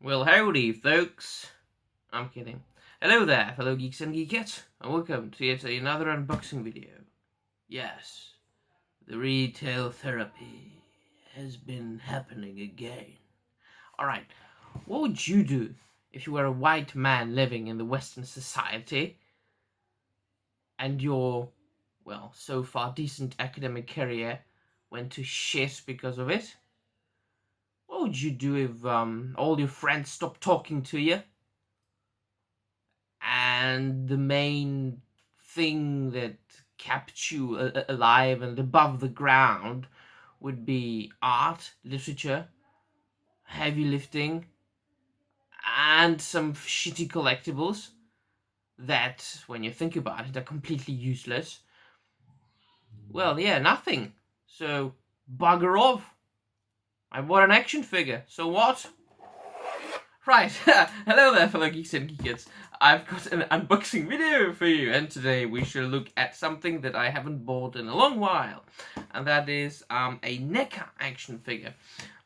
Well, howdy, folks. I'm kidding. Hello there, fellow geeks and geekettes, and welcome to yet another unboxing video. Yes, the retail therapy has been happening again. Alright, what would you do if you were a white man living in the Western society and your, well, so far decent academic career went to shit because of it? What would you do if all your friends stopped talking to you? And the main thing that kept you alive and above the ground would be art, literature, heavy lifting, and some shitty collectibles that, when you think about it, are completely useless. Well, yeah, nothing. So, bugger off. I bought an action figure, so what? Right, hello there fellow geeks and geekettes. I've got an unboxing video for you, and today we shall look at something that I haven't bought in a long while, and that is a NECA action figure.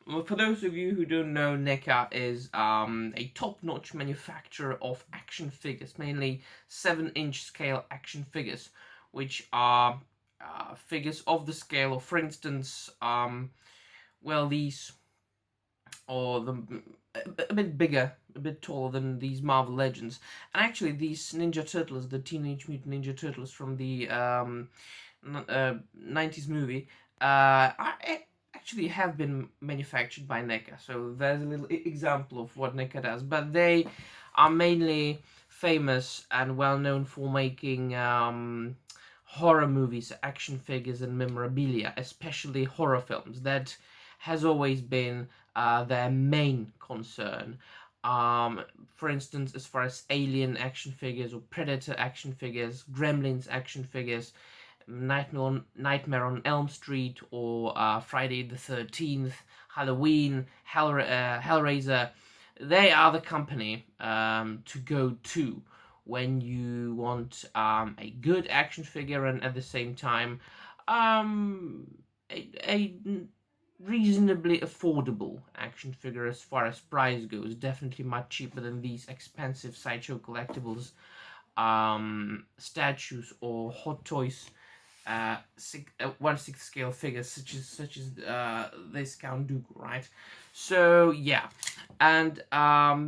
Well, for those of you who don't know, NECA is a top-notch manufacturer of action figures, mainly 7-inch scale action figures, which are figures of the scale of, for instance, these, or a bit bigger, a bit taller than these Marvel Legends. And actually, these Ninja Turtles, the Teenage Mutant Ninja Turtles from the 90s movie, actually have been manufactured by NECA. So there's a little example of what NECA does. But they are mainly famous and well known for making horror movies, action figures, and memorabilia, especially horror films. That has always been their main concern. For instance, as far as Alien action figures or Predator action figures, Gremlins action figures, Nightmare on Elm Street, or Friday the 13th, Halloween, Hellraiser, they are the company to go to when you want a good action figure and at the same time a reasonably affordable action figure as far as price goes. Definitely much cheaper than these expensive Sideshow Collectibles statues or Hot Toys 1/6 scale figures such as this Count Dooku, right? So yeah, and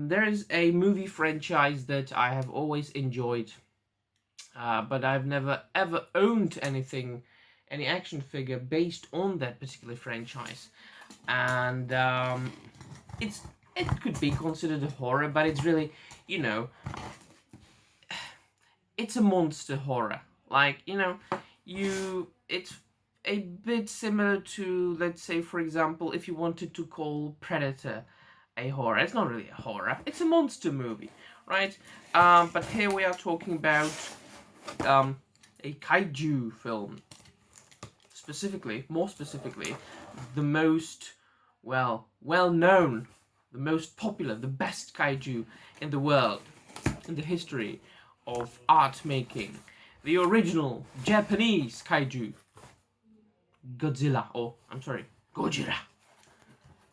there is a movie franchise that I have always enjoyed, but I've never ever owned any action figure based on that particular franchise, and it could be considered a horror, but it's really, it's a monster horror. Like, it's a bit similar to, let's say, for example, if you wanted to call Predator a horror. It's not really a horror, it's a monster movie, right? But here we are talking about a kaiju film. More specifically, the most well-known, the most popular, the best kaiju in the world, in the history of art making, the original Japanese kaiju, Godzilla.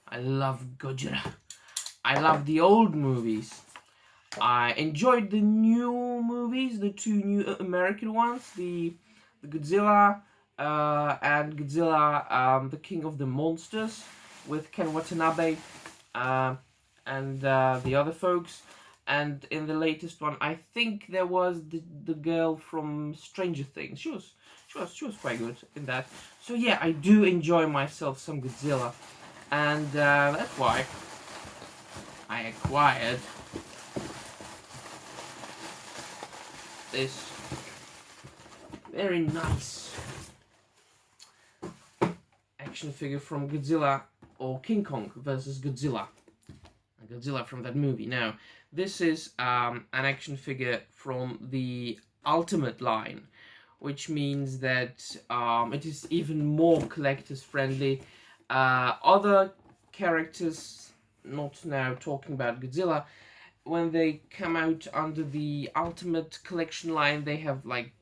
I love Godzilla. I love the old movies. I enjoyed the new movies, the two new American ones, the Godzilla and Godzilla, the King of the Monsters, with Ken Watanabe and the other folks. And in the latest one, I think there was the girl from Stranger Things. She was quite good in that. So yeah, I do enjoy myself some Godzilla, and that's why I acquired this very nice action figure from Godzilla, or King Kong versus Godzilla. Godzilla from that movie. Now, this is an action figure from the Ultimate line, which means that it is even more collectors friendly. Other characters, not now talking about Godzilla, when they come out under the Ultimate Collection line, they have like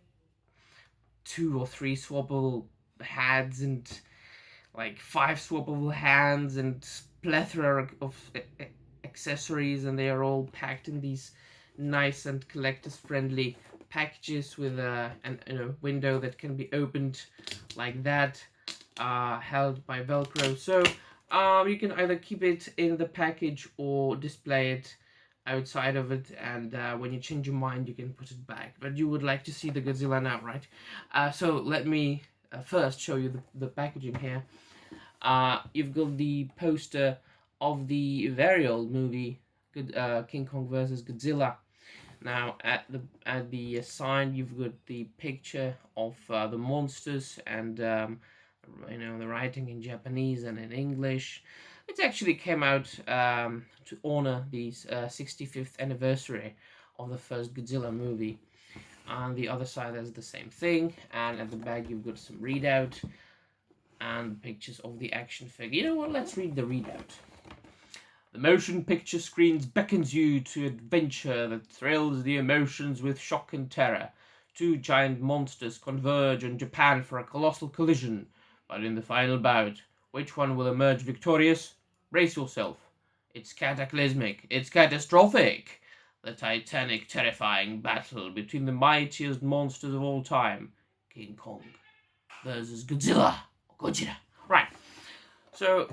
2 or 3 swappable heads and like 5 swappable hands and plethora of accessories, and they are all packed in these nice and collectors friendly packages with a window that can be opened like that, held by Velcro. So you can either keep it in the package or display it outside of it, and when you change your mind you can put it back. But you would like to see the Godzilla now, right? So let me first show you the packaging here. You've got the poster of the very old movie King Kong versus Godzilla. Now at the sign you've got the picture of the monsters, and the writing in Japanese and in English. It actually came out to honor the 65th anniversary of the first Godzilla movie. On the other side there's the same thing, and at the back you've got some readout and pictures of the action figure. You know what, let's read the readout. The motion picture screens beckons you to adventure that thrills the emotions with shock and terror. Two giant monsters converge on Japan for a colossal collision. But in the final bout, which one will emerge victorious? Brace yourself. It's cataclysmic. It's catastrophic. The titanic, terrifying battle between the mightiest monsters of all time, King Kong versus Godzilla. Right. So,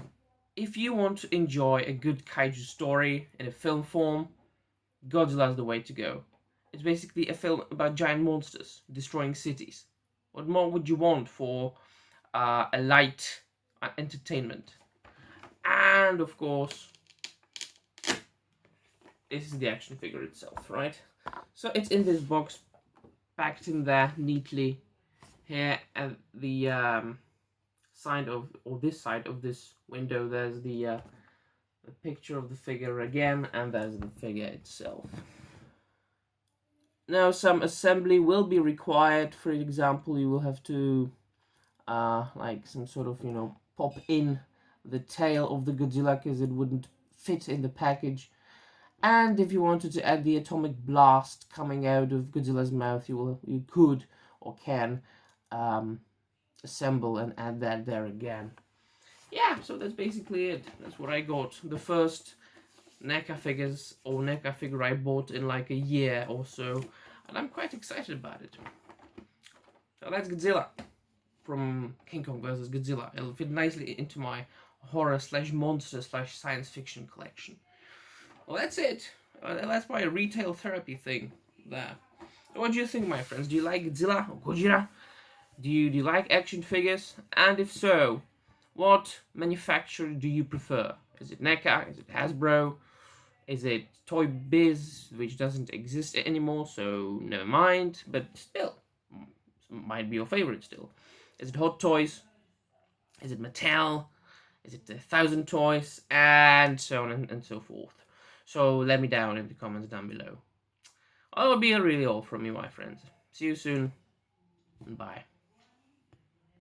if you want to enjoy a good kaiju story in a film form, Godzilla's the way to go. It's basically a film about giant monsters destroying cities. What more would you want for a light entertainment? And of course, this is the action figure itself, right? So it's in this box, packed in there neatly. Here at the side of, or this side of this window, there's the picture of the figure again, and there's the figure itself. Now some assembly will be required. For example, you will have to like some sort of, pop in the tail of the Godzilla, because it wouldn't fit in the package. And if you wanted to add the atomic blast coming out of Godzilla's mouth, you could or can assemble and add that there again. Yeah, so that's basically it. That's what I got. The first NECA figures or NECA figure I bought in like a year or so, and I'm quite excited about it. So that's Godzilla from King Kong vs. Godzilla. It'll fit nicely into my horror / monster / science fiction collection. Well, that's it. That's my retail therapy thing there. What do you think, my friends? Do you like Godzilla or Gojira? Do you like action figures? And if so, what manufacturer do you prefer? Is it NECA? Is it Hasbro? Is it Toy Biz, which doesn't exist anymore, so never mind, but still, might be your favorite still. Is it Hot Toys? Is it Mattel? Is it 1,000 Toys? And so on and so forth. So let me down in the comments down below. That would be really all from me, my friends. See you soon, and bye.